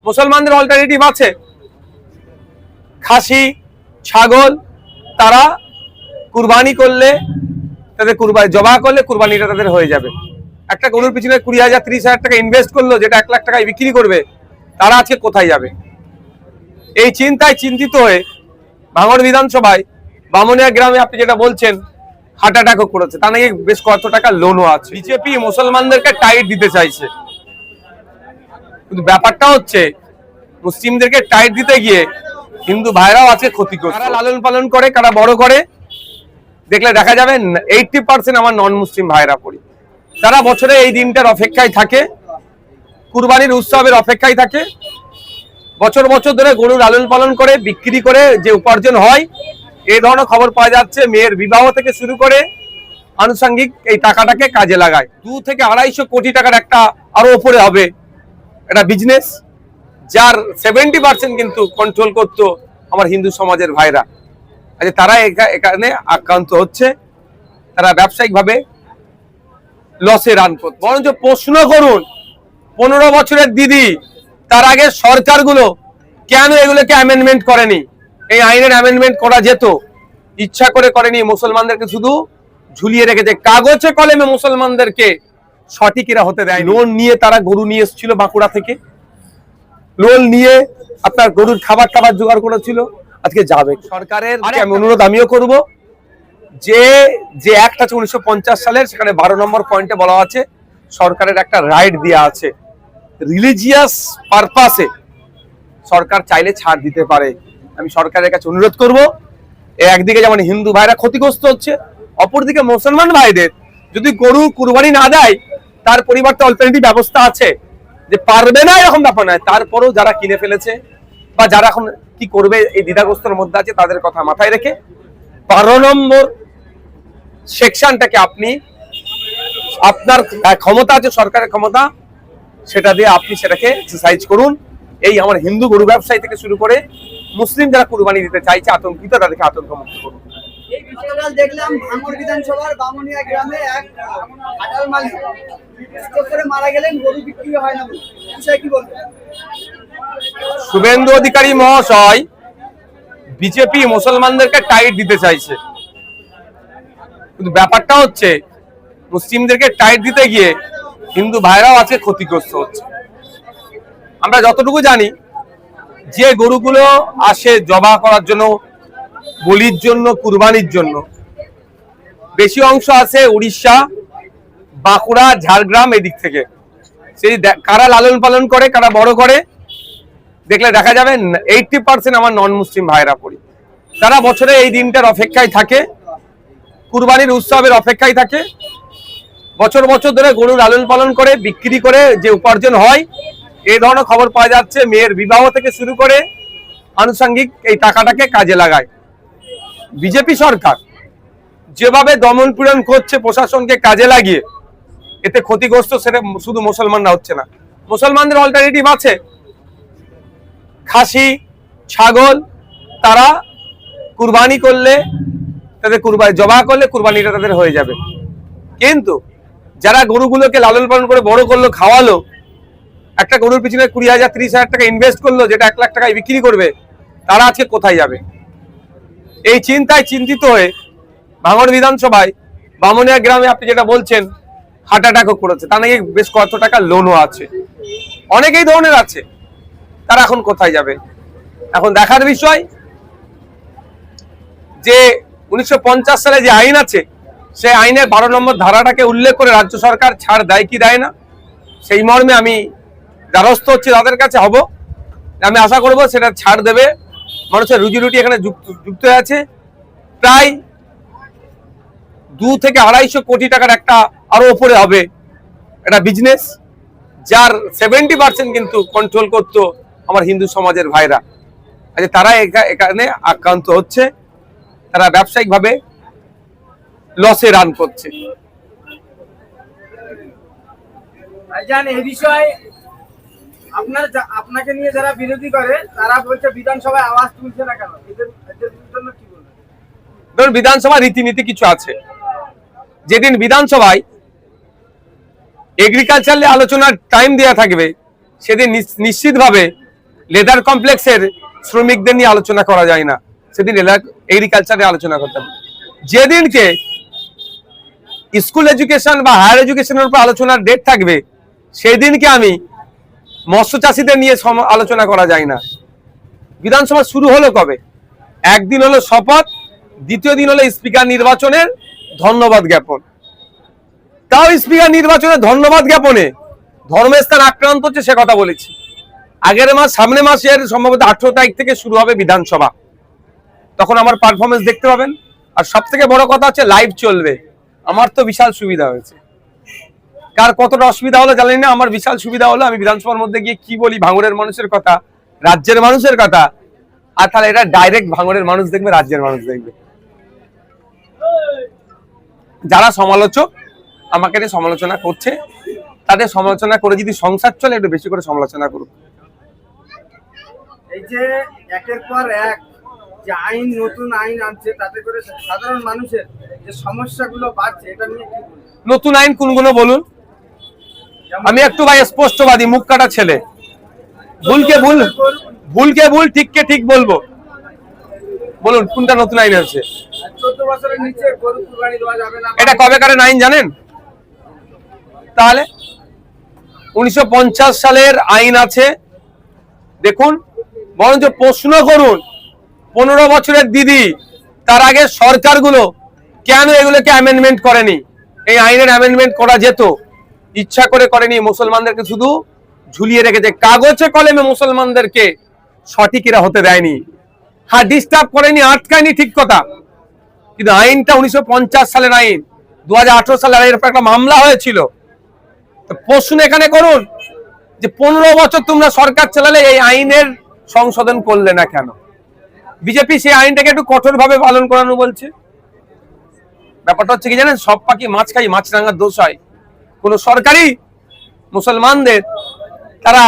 মুসলমানদের অল্টারনেটিভ আছে। খাসি ছাগল তারা কুরবানি করলে, তাদের কুরবানি জবাহ করলে কুরবানিটা তাদের হয়ে যাবে। একটা গরুর পিছনে 20,000 30,000 টাকা ইনভেস্ট করলো, যেটা 1 লাখ টাকায় বিক্রি করবে, তারা আজকে কোথায় যাবে? এই চিন্তায় চিন্তিত হয়ে ভাঙড় বিধানসভায় বামুনিয়া গ্রামে আপনি যেটা বলছেন হার্ট অ্যাটাকও করেছে, তা নাকি বেশ কত টাকা লোনও আছে। বিজেপি মুসলমানদেরকে টাইট দিতে চাইছে, কিন্তু ব্যাপারটা হচ্ছে মুসলিমদেরকে টাইট দিতে গিয়ে হিন্দু ভাইরাও আজকে ক্ষতিগ্রস্ত। কারা লালন পালন করে, কারা বড় করে, দেখলে দেখা যাবে 80% আমার নন মুসলিম ভাইরা পড়ি। তারা বছরে এই দিনটার অপেক্ষায় থাকে, কুরবানির উৎসবের অপেক্ষায় থাকে। বছর বছর ধরে গরু লালন পালন করে বিক্রি করে যে উপার্জন হয়, এই ধরনের খবর পাওয়া যাচ্ছে। মেয়ের বিবাহ থেকে শুরু করে আনুষঙ্গিক এই টাকাটাকে কাজে লাগায়। 2 থেকে 250 কোটি টাকার একটা আরো উপরে হবে একটা বিজনেস, যার 70% কিন্তু কন্ট্রোল করতো আমার হিন্দু সমাজের ভাইরা। আচ্ছা, তারা এখানে আক্রান্ত হচ্ছে, তারা ব্যবসায়িকভাবে লসে রান করছে। বরঞ্চ প্রশ্ন করুন 15 বছরের দিদি, তার আগে সরকারগুলো কেন এগুলোকে অ্যামেন্ডমেন্ট করেনি? এই আইনের অ্যামেন্ডমেন্ট করা যেত, ইচ্ছা করে করেনি। মুসলমানদেরকে শুধু ঝুলিয়ে রেখেছে কাগজে কলমে, মুসলমানদেরকে সঠিক এরা হতে দেয়। লোন নিয়ে তারা গরু নিয়ে এসেছিল বাঁকুড়া থেকে, লোন নিয়ে আপনার গরুর খাবার জোগাড় করেছিল, আজকে যাবে। সরকারের আমি অনুরোধ আমিও করব, যে অ্যাক্ট আছে 1950 সালের, সেখানে 12 নম্বর পয়েন্টে বলা আছে সরকারের একটা রাইট দেওয়া আছে, রিলিজিয়াস পারপাসে সরকার চাইলে ছাড় দিতে পারে। আমি সরকারের কাছে অনুরোধ করব, একদিকে যেমন হিন্দু ভাইরা ক্ষতিগ্রস্ত হচ্ছে, অপরদিকে মুসলমান ভাইদের যদি গরু কুরবানি না দেয়, তার পরিবর্তে অল্টারনেটিভ ব্যবস্থা আছে, যে পারবে না এরকম ব্যাপার নয়। তারপরেও যারা কিনে ফেলেছে বা যারা এখন কি করবে এই দ্বিধাগ্রস্তর মধ্যে আছে, তাদের কথা মাথায় রেখে 12 নম্বর সেকশনটাকে আপনি, আপনার ক্ষমতা আছে, সরকারের ক্ষমতা, সেটা দিয়ে আপনি সেটাকে এক্সারসাইজ করুন। এই আমার হিন্দু গরু ব্যবসায়ী থেকে শুরু করে মুসলিম যারা কুরবানি দিতে চাইছে আতঙ্কিত, তাদেরকে আতঙ্ক মুক্ত করুন। গতকাল দেখলাম ভাঙড় বিধানসভার বামুনিয়া গ্রামে এক খাটাল মালিক করে মারা গেলেন, গরু বিক্রি হয় না বলে, বিষয়ে কি বলবেন? শুভেন্দু অধিকারী মহাশয় বিজেপি মুসলমানদেরকে টাইট দিতে চাইছে, কিন্তু ব্যাপারটা হচ্ছে মুসলিমদেরকে টাইট দিতে গিয়ে হিন্দু ভাইরাও আজকে ক্ষতিগ্রস্ত হচ্ছে। আমরা যতটুকু জানি, যে গরুগুলো আসে জবাহ করার জন্য, বলির জন্য, কুরবানির জন্য, বেশি অংশ আছে উড়িষ্যা, বাঁকুড়া, ঝাড়গ্রাম, এদিক থেকে। সেই কারা লালন পালন করে, কারা বড় করে, দেখলে দেখা যাবে 80% আমার নন মুসলিম ভাইরা পড়ি। তারা বছরে এই দিনটার অপেক্ষায় থাকে, কুরবানির উৎসবের অপেক্ষায় থাকে। বছর বছর ধরে গরু লালন পালন করে বিক্রি করে যে উপার্জন হয়, এই ধরনের খবর পাওয়া যাচ্ছে। মেয়ের বিবাহ থেকে শুরু করে আনুষঙ্গিক এই টাকাটাকে কাজে লাগায়। বিজেপি সরকার যেভাবে দমন পীড়ন করছে প্রশাসনকে কাজে লাগিয়ে, এতে ক্ষতিগ্রস্ত সেটা শুধু মুসলমানরা হচ্ছে না, মুসলমানদের অল্টারনেটিভ আছে। খাসি ছাগল তারা কুরবানি করলে, তাদের কুরবানি জবাহ করলে কুরবানিটা তাদের হয়ে যাবে। কিন্তু যারা গরুগুলোকে লালন পালন করে বড় করলো, খাওয়ালো, একটা গরুর পিছনে 20,000 30,000 টাকা ইনভেস্ট করলো, যেটা 1 লাখ টাকায় বিক্রি করবে, তারা আজকে কোথায় যাবে? এই চিন্তায় চিন্তিত হয়ে ভাঙড় বিধানসভায় বামুনিয়া গ্রামে আপনি যেটা বলছেন হার্ট অ্যাটাকও করেছে, তা নাকি বেশ কত টাকা লোনও আছে, অনেকেই ধরনের আছে। তারা এখন কোথায় যাবে? এখন দেখার বিষয় যে 1950 সালে যে আইন আছে, সেই আইনের 12 নম্বর ধারাটাকে উল্লেখ করে রাজ্য সরকার ছাড় দেয় কি দেয় না, সেই মর্মে আমি দ্বারস্থ হচ্ছি তাদের কাছে হব। আমি আশা করব সেটা ছাড় দেবে। মানুষের রুজি রুটি এখানে যুক্ত আছে। প্রায় 2 থেকে 250 কোটি টাকার একটা আরো উপরে হবে একটা বিজনেস, যার 70% কিন্তু কন্ট্রোল করতো আমার হিন্দু সমাজের ভাইরা। আচ্ছা, তারা এখানে আক্রান্ত হচ্ছে, তারা ব্যবসায়িকভাবে লসে রান করছে। এই বিষয়ে আপনাকে নিয়ে যারা বিরোধী করে, তারা বলছে বিধানসভায় আওয়াজ তুলছে না কেন? এদের জন্য কি বলবেন? ধরুন, বিধানসভা রীতিনীতি কিছু আছে। যেদিন বিধানসভায় এগ্রিকালচার আলোচনার টাইম দেওয়া থাকবে, সেদিন নিশ্চিতভাবে লেদার কমপ্লেক্সের শ্রমিকদের নিয়ে আলোচনা করা যায় না, সেদিন এগ্রিকালচারে আলোচনা করতে হবে। যেদিনকে স্কুল এডুকেশন বা হায়ার এডুকেশনের উপর আলোচনার ডেট থাকবে, সেই দিনকে আমি মৎস্য চাষীদের নিয়ে আলোচনা করা যায় না। বিধানসভা শুরু হলো কবে? একদিন হলো শপথ, দ্বিতীয় দিন হলো স্পিকার নির্বাচনের ধন্যবাদ জ্ঞাপন। তাও স্পিকার নির্বাচনের ধন্যবাদ জ্ঞাপনে ধর্মস্থান আক্রান্ত হচ্ছে, সে কথা বলেছি। আগের মাস, সামনে মাসের সম্ভবত 18 তারিখ থেকে শুরু হবে বিধানসভা, তখন আমার পারফরমেন্স দেখতে পাবেন। আর সব থেকে বড় কথা হচ্ছে লাইভ চলবে। আমার তো বিশাল সুবিধা হয়েছে, কার কতটা অসুবিধা হলো জানি না, আমার বিশাল সুবিধা হলো আমি বিধানসভার মধ্যে গিয়ে কি বলি ভাঙড়ের মানুষের কথা, রাজ্যের মানুষের কথা, আর তাহলে এটা ডাইরেক্ট ভাঙড়ের মানুষ দেখবে, রাজ্যের মানুষ দেখবে। যারা সমালোচক আমাকে নিয়ে সমালোচনা করছে, তাদের সমালোচনা করে যদি সংসার চলে, একটু বেশি করে সমালোচনা করুক। এই যে একের পর এক যে আইন, নতুন আইন আনছে, তাতে করে সাধারণ মানুষের যে সমস্যাগুলো বাড়ছে, এটা নিয়ে কি বলবেন? নতুন আইন কোনগুলো বলুন? আমি একটু ভাই স্পষ্টবাদী, মুখ কাটা ছেলে, ভুলকে ভুল, ভুলকে ভুল, ঠিককে ঠিক বলবো। বলুন কোনটা নতুন আইন আছে? 14 বছরের নিচে গরু কুরবানি দেওয়া যাবে না। এটা কবেকারের আইন জানেন? তাহলে 1950 সালের আইন আছে, দেখুন। বরঞ্চ প্রশ্ন করুন 15 বছরের দিদি, তার আগে সরকারগুলো কেন এগুলোকে অ্যামেন্ডমেন্ট করেনি? এই আইনের অ্যামেন্ডমেন্ট করা যেত, ইচ্ছা করে করেনি। মুসলমানদেরকে শুধু ঝুলিয়ে রেখেছে, কাগজে কলমে মুসলমানদেরকে সঠিকেরা হতে দেয়নি। হ্যাঁ, ডিস্টার্ব করেনি, আটকায়নি, ঠিক কথা, কিন্তু আইনটা 1950 সালের আইন, 2018 সালের আইনের উপর একটা মামলা হয়েছিল। তো প্রশ্ন এখানে করুন যে 15 বছর তোমরা সরকার চালালে এই আইনের সংশোধন করলে না কেন? বিজেপি সেই আইনটাকে একটু কঠোরভাবে পালন করানো বলছে। ব্যাপারটা হচ্ছে কি জানেন, সব পাখি মাছ খাই, মাছ রাঙার দোষ হয়। কোন সরকারি মুসলমানদের তারা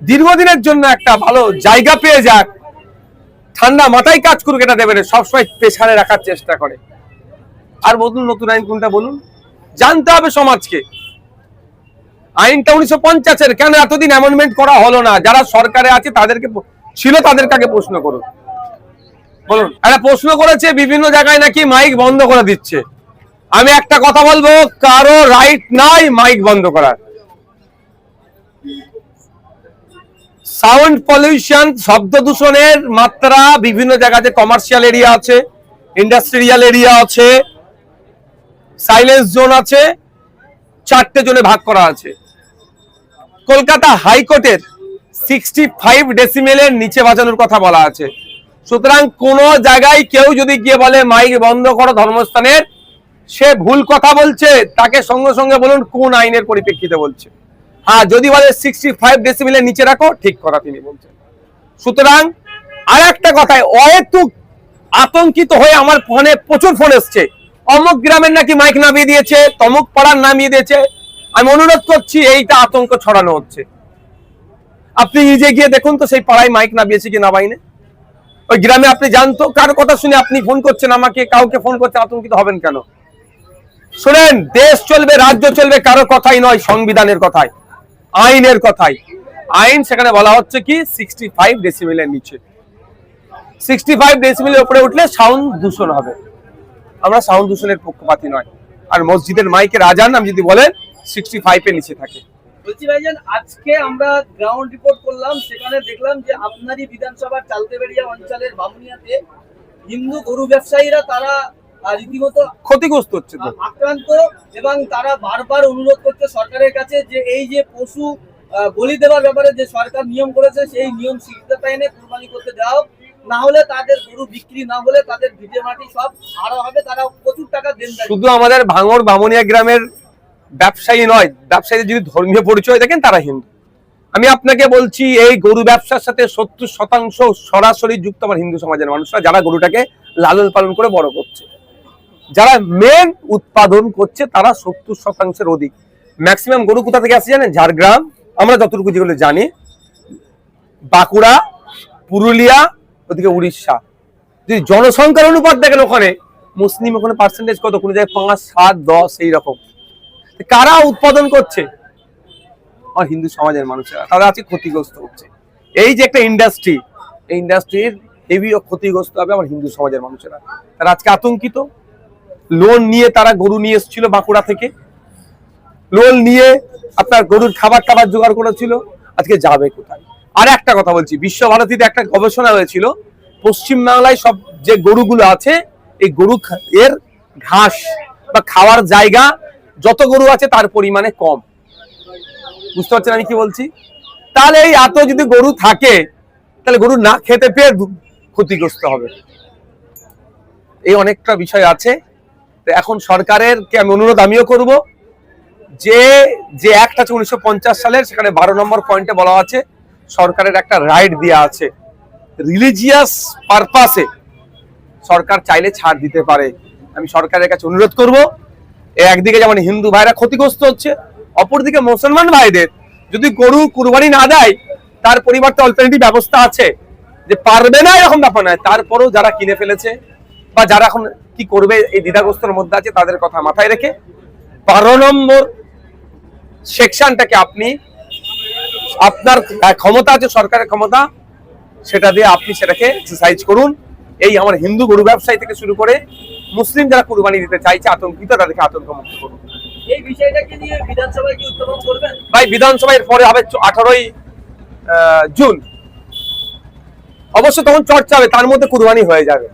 দীর্ঘদিনের জন্য একটা ভালো জায়গা পেয়ে যাক, ঠান্ডা মাথায় কাজ করুক, এটা দেবে না, সবসময় পেছানে রাখার চেষ্টা করে। আর বলুন নতুন আইন কোনটা বলুন? জানতে হবে সমাজকে। আইনটা 1950-এর, কেন এতদিন অ্যামেন্ডমেন্ট করা হলো না? যারা সরকারে আছে তাদেরকে ছিল, তাদেরকে আগে প্রশ্ন করুন। বলুন, একটা প্রশ্ন করেছে বিভিন্ন জায়গায় নাকি মাইক বন্ধ করে দিচ্ছে। আমি একটা কথা বলবো, কারো রাইট নাই মাইক বন্ধ করার। সাউন্ড পলিউশন, শব্দ দূষণের মাত্রা বিভিন্ন জায়গাতে, কমার্শিয়াল এরিয়া আছে, ইন্ডাস্ট্রিয়াল এরিয়া আছে, সাইলেন্স জোন আছে, 4টে জোনে ভাগ করা আছে। কলকাতা হাইকোর্টের 65 ডেসিমেলের নিচে বাজানোর কথা বলা আছে। সুতরাং কোন জায়গায় কেউ যদি গিয়ে বলে মাইক বন্ধ করো ধর্মস্থানের, সে ভুল কথা বলছে। তাকে সঙ্গে সঙ্গে বলুন কোন আইনের পরিপ্রেক্ষিতে বলছে। হ্যাঁ, যদি বলে 65 ডেসিমেলের নিচে রাখো, ঠিক কথা তিনি বলছেন। সুতরাং আর একটা কথায় অহেতুক আতঙ্কিত হয়ে আমার ফোনে প্রচুর ফোন এসছে, অমুক গ্রামের নাকি মাইক নামিয়ে দিয়েছে, তমুক পাড়ার নামিয়ে দিয়েছে। আমি অনুরোধ করছি, এইটা আতঙ্ক ছড়ানো হচ্ছে। আপনি নিজে গিয়ে দেখুন তো সেই পাড়ায় মাইক নামিয়েছে কি নামাইনে। ওই গ্রামে আপনি জানতো, কার কথা শুনে আপনি ফোন করছেন আমাকে, কাউকে ফোন করছেন, আতঙ্কিত হবেন কেন? শুনেন, দেশ চলবে, রাজ্য চলবে কারো কথাই নয়, সংবিধানের কথাই, আইনের কথাই। আইন সেখানে বলা হচ্ছে কি 65 ডেসিমেলের নিচে। 65 ডেসিমেলের উপরে উঠলে সাউন্ড দূষণ হবে। আমরা সাউন্ড দূষণের পক্ষপাতী নয়। আর মসজিদের মাইকের আজান আমি যদি বলেন 65 এর নিচে থাকে। বলছি ভাইজান, আজকে আমরা গ্রাউন্ড রিপোর্ট করলাম, সেখানে দেখলাম যে আপনারই বিধানসভার চালতেবেড়িয়া অঞ্চলের বামুনিয়াতে হিন্দু গরু ব্যবসায়ীরা তারা রীতিমতো ক্ষতিগ্রস্ত হচ্ছে, তো আক্রান্ত, এবং তারা বারবার অনুরোধ করছে সরকারের কাছে যে এই যে পশু বলি দেওয়ার ব্যাপারে যে সরকার নিয়ম করেছে, সেই নিয়ম শিথিলতা এনে কুরবানি করতে দেওয়া হোক, না হলে তাদের গরু বিক্রি না হলে তাদের ভিটে মাটি সব হারা হবে, তারা প্রচুর টাকা দেন। শুধু আমাদের ভাঙড় বামুনিয়া গ্রামের ব্যবসায়ী নয়, ব্যবসায়ীদের যদি ধর্মীয় পরিচয় দেখেন তারা হিন্দু। আমি আপনাকে বলছি, এই গরু ব্যবসার সাথে 70% সরাসরি যুক্ত আমার হিন্দু সমাজের মানুষরা, যারা গরুটাকে লালন পালন করে বড় করছে, যারা মেন উৎপাদন করছে, তারা 70%-এর অধিক। ম্যাক্সিমাম গরু কোথা থেকে আসছে জানেন? ঝাড়গ্রাম, আমরা যতটুকু যেগুলো জানি, বাঁকুড়া, পুরুলিয়া, ওদিকে উড়িষ্যা। যদি জনসংখ্যার অনুপাত দেখেন, ওখানে মুসলিম, ওখানে পার্সেন্টেজ কত, কোনো জায়গায় 5, 7, 10 এইরকম। কারা উৎপাদন করছে? আর হিন্দু সমাজের মানুষেরা, তারা আছে ক্ষতিগ্রস্ত হচ্ছে। এই যে একটা ইন্ডাস্ট্রি, এই ইন্ডাস্ট্রির হেভি ক্ষতিগ্রস্ত হবে আমার হিন্দু সমাজের মানুষেরা। তারা আজকে আতঙ্কিত। লোন নিয়ে তারা গরু নিয়ে এসেছিল বাঁকুড়া থেকে, লোন নিয়ে আপনার গরুর খাবার টাবার জোগাড় করেছিল, আজকে যাবে কোথায়? আর একটা কথা বলছি, বিশ্বভারতীতে একটা গবেষণা হয়েছিল, পশ্চিমবাংলায় সব যে গরুগুলো আছে এই গরু এর ঘাস বা খাওয়ার জায়গা যত গরু আছে তার পরিমাণে কম। বুঝতে পারছেন আমি কি বলছি? তাহলে এই এত যদি গরু থাকে তাহলে গরু না খেতে পেয়ে ক্ষতিগ্রস্ত হবে। এই অনেকটা বিষয় আছে। তো এখন সরকারের কে আমি অনুরোধ আমিও করব, যে যে অ্যাক্ট আছে 1950 সালের, সেখানে 12 নম্বর পয়েন্টে বলা আছে সরকারের একটা রাইট দেওয়া আছে, রিলিজিয়াস পারপাসে সরকার চাইলে ছাড় দিতে পারে। আমি সরকারের কাছে অনুরোধ করব, একদিকে যেমন হিন্দু ভাইরা ক্ষতিগ্রস্ত হচ্ছে, অপরদিকে মুসলমান ভাইদের যদি গরু কুরবানি না দেয় তার পরিবর্তে অল্টারনেটিভ ব্যবস্থা আছে, যে পারবে না এরকম ব্যাপার নয়, তারপরেও যারা কিনে ফেলেছে বা যারা এখন কি করবে এই দ্বিধাগ্রস্তর মধ্যে আছে তাদের কথা মাথায় রেখে 12 নম্বর সেকশনটাকে আপনি আপনার ক্ষমতা আছে, সরকারের ক্ষমতা, সেটা দিয়ে আপনি সেটাকে এক্সারসাইজ করুন। এই আমার হিন্দু গরু ব্যবসায়ী থেকে শুরু করে মুসলিম যারা কুরবানি দিতে চাইছে আতঙ্কিত, তাদেরকে আতঙ্ক মুক্ত করুন। এই বিষয়টাকে নিয়ে বিধানসভায় কি উত্থাপন করবেন? ভাই বিধানসভায় পরে হবে 18ই জুন, অবশ্য তখন চর্চা হবে, তার মধ্যে কুরবানি হয়ে যাবে।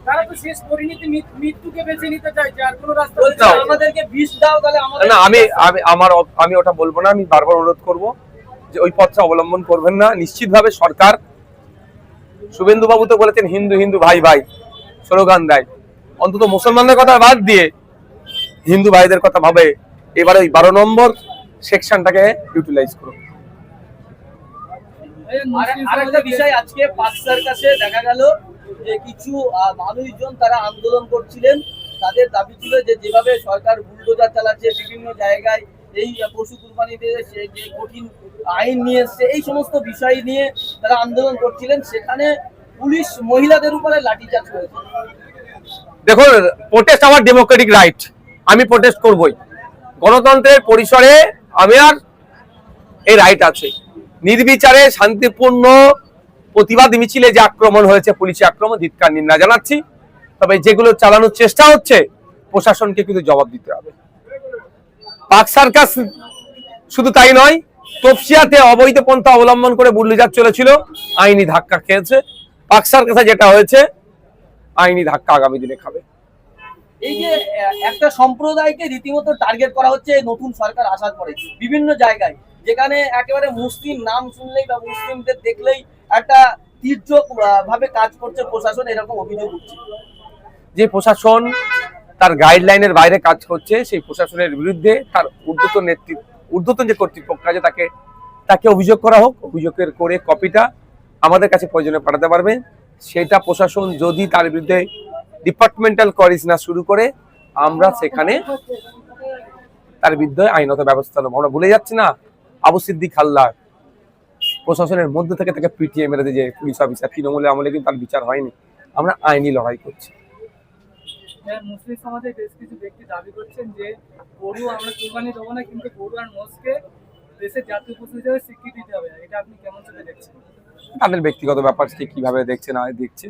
তারা তো শেষ পরিণতি মৃত্যুকে বেছে নিতে চাইছে, আর কোনো রাস্তা বলছে আমাদেরকে বিষ দাও, তাহলে আমাদের না, আমি ওটা বলবো না। আমি বারবার অনুরোধ করব যে ওই পথটা অবলম্বন করবেন না। নিশ্চিতভাবে সরকার, শুভেন্দু বাবু তো বলেছেন হিন্দু হিন্দু ভাই ভাই স্লোগান দেয়, অন্তত মুসলমানদের কথা বাদ দিয়ে হিন্দু ভাইদের কথা ভাবে এবারে ওই 12 নম্বর সেকশনটাকে ইউটিলাইজ করুন। আরেকটা বিষয়, আজকে পার্ক সার্কাসে দেখা গেল যে কিছু মানুষজন তারা আন্দোলন করছিলেন। তাদের দাবি ছিল যে যেভাবে সরকার বুলডোজার চালাচ্ছে বিভিন্ন জায়গায়, এই পশু কুরবানিতে যে কঠিন আইন নিয়ে এসছে, এই সমস্ত বিষয় নিয়ে তারা আন্দোলন করছিলেন। সেখানে পুলিশ মহিলাদের উপরে লাঠিচার্জ করেছে। দেখুন, প্রোটেস্ট আমার ডেমোক্রেটিক রাইট, আমি প্রোটেস্ট করবই। গণতন্ত্রের পরিসরে আমার এই রাইট আছে। নির্বিচারে শান্তিপূর্ণ প্রতিবাদ মিছিলে যে আক্রমণ হয়েছে, পুলিশি আক্রমণ, ধিক্কার নিন্দা জানাচ্ছি। তবে যেগুলো চালানোর চেষ্টা হচ্ছে প্রশাসনকে কিন্তু জবাব দিতে হবে। পার্ক সার্কাস শুধু তাই নয়, তপসিয়াতে অবৈধ পন্থা অবলম্বন করে বুলডোজার চলেছিল, আইনি ধাক্কা খেয়েছে। পার্ক সার্কাসে যেটা হয়েছে আইনি ধাক্কা আগামী দিনে খাবে। এই যে একটা সম্প্রদায়কে রীতিমতো টার্গেট করা হচ্ছে এই নতুন সরকার আসার পরে বিভিন্ন জায়গায়, যেখানে একেবারে মুসলিম নাম শুনলেই বা মুসলিমদের দেখলেই একটা তীর্যক ভাবে কাজ করছে প্রশাসন, এরকম অভিযোগ উঠছে। যে প্রশাসন তার গাইডলাইনের বাইরে কাজ করছে, সেই প্রশাসনের বিরুদ্ধে তার ঊর্ধ্বতন যে কর্তৃপক্ষ আছে তাকে অভিযোগ করা হোক। অভিযোগের করে কপিটা আমাদের কাছে প্রয়োজনে পাঠাতে পারবে। সেটা প্রশাসন যদি তার বিরুদ্ধে ডিপার্টমেন্টাল কোয়ারিজ না শুরু করে, আমরা সেখানে তার বিরুদ্ধে আইনত ব্যবস্থা নেব। আমরা ভুলে যাচ্ছি না, আবু সিদ্দিক হালদার প্রশাসনের মধ্যে থেকে তাকে পিটিয়ে মেরে দিয়ে যে পুলিশ অফিসার, তৃণমূলের আমলে কিন্তু তার বিচার হয়নি। আমরা আইনি লড়াই করছি। মুসলিম সমাজের বেশ কিছু ব্যক্তি দাবি করছেন যে গরু আমরা কুরবানি দেবো না, কিন্তু গরু আর মোষকে দেশের জাতীয় পশু হিসেবে স্বীকৃতি দিতে হবে। এটা আপনি কেমন চোখে দেখছেন? তাদের ব্যক্তিগত ব্যাপার, সে কিভাবে দেখছে না দেখছে